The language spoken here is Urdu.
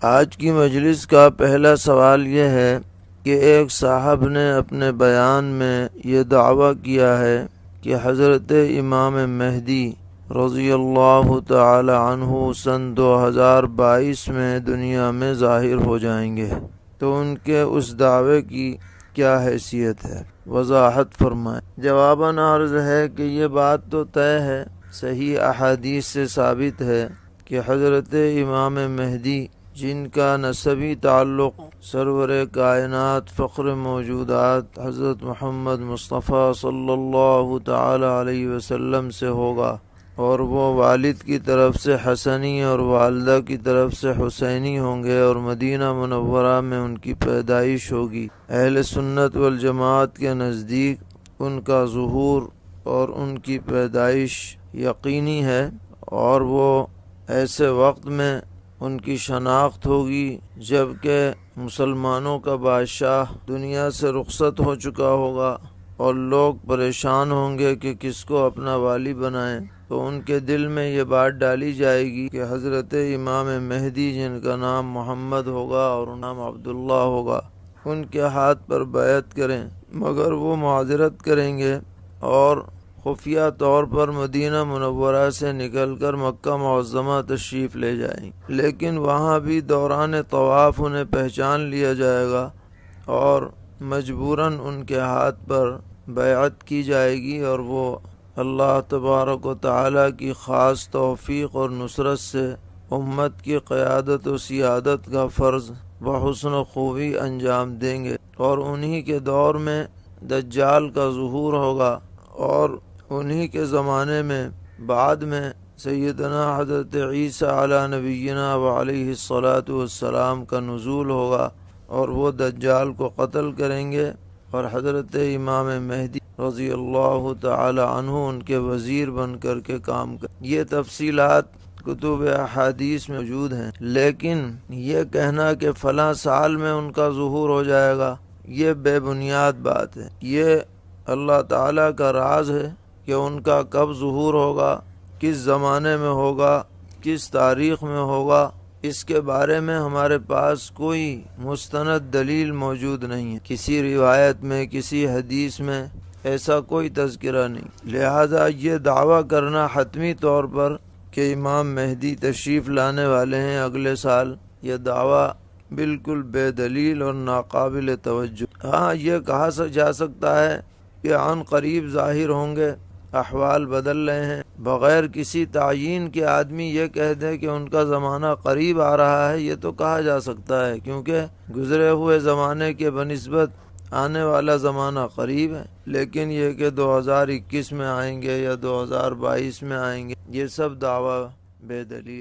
آج کی مجلس کا پہلا سوال یہ ہے کہ ایک صاحب نے اپنے بیان میں یہ دعویٰ کیا ہے کہ حضرت امام مہدی رضی اللہ تعالی عنہ سن 2022 میں دنیا میں ظاہر ہو جائیں گے، تو ان کے اس دعوے کی کیا حیثیت ہے؟ وضاحت فرمائیں۔ جواباً عرض ہے کہ یہ بات تو طے ہے، صحیح احادیث سے ثابت ہے کہ حضرت امام مہدی جن کا نسبی تعلق سرور کائنات فخر موجودات حضرت محمد مصطفیٰ صلی اللہ تعالی علیہ وسلم سے ہوگا، اور وہ والد کی طرف سے حسنی اور والدہ کی طرف سے حسینی ہوں گے، اور مدینہ منورہ میں ان کی پیدائش ہوگی۔ اہل سنت والجماعت کے نزدیک ان کا ظہور اور ان کی پیدائش یقینی ہے، اور وہ ایسے وقت میں ان کی شناخت ہوگی جب کہ مسلمانوں کا بادشاہ دنیا سے رخصت ہو چکا ہوگا، اور لوگ پریشان ہوں گے کہ کس کو اپنا والی بنائیں، تو ان کے دل میں یہ بات ڈالی جائے گی کہ حضرت امام مہدی جن کا نام محمد ہوگا اور نام عبداللہ ہوگا، ان کے ہاتھ پر بیعت کریں، مگر وہ معذرت کریں گے اور خفیہ طور پر مدینہ منورہ سے نکل کر مکہ معظمہ تشریف لے جائیں، لیکن وہاں بھی دوران طواف انہیں پہچان لیا جائے گا اور مجبوراً ان کے ہاتھ پر بیعت کی جائے گی، اور وہ اللہ تبارک و تعالی کی خاص توفیق اور نصرت سے امت کی قیادت و سیادت کا فرض بحسن و خوبی انجام دیں گے، اور انہی کے دور میں دجال کا ظہور ہوگا، اور انہی کے زمانے میں بعد میں سیدنا حضرت عیسیٰ علی نبینا و علیہ الصلاۃ والسلام کا نزول ہوگا، اور وہ دجال کو قتل کریں گے، اور حضرت امام مہدی رضی اللہ تعالی عنہ ان کے وزیر بن کر کے کام کریں۔ یہ تفصیلات کتب احادیث میں موجود ہیں، لیکن یہ کہنا کہ فلاں سال میں ان کا ظہور ہو جائے گا، یہ بے بنیاد بات ہے۔ یہ اللہ تعالیٰ کا راز ہے کہ ان کا کب ظہور ہوگا، کس زمانے میں ہوگا، کس تاریخ میں ہوگا، اس کے بارے میں ہمارے پاس کوئی مستند دلیل موجود نہیں ہے، کسی روایت میں، کسی حدیث میں ایسا کوئی تذکرہ نہیں۔ لہذا یہ دعویٰ کرنا حتمی طور پر کہ امام مہدی تشریف لانے والے ہیں اگلے سال، یہ دعویٰ بالکل بے دلیل اور ناقابل توجہ۔ ہاں، یہ کہا جا سکتا ہے کہ عن قریب ظاہر ہوں گے، احوال بدل رہے ہیں، بغیر کسی تعیین کے آدمی یہ کہہ دے کہ ان کا زمانہ قریب آ رہا ہے، یہ تو کہا جا سکتا ہے، کیونکہ گزرے ہوئے زمانے کے بنسبت آنے والا زمانہ قریب ہے، لیکن یہ کہ 2021 میں آئیں گے یا 2022 میں آئیں گے، یہ سب دعویٰ بے دلیل۔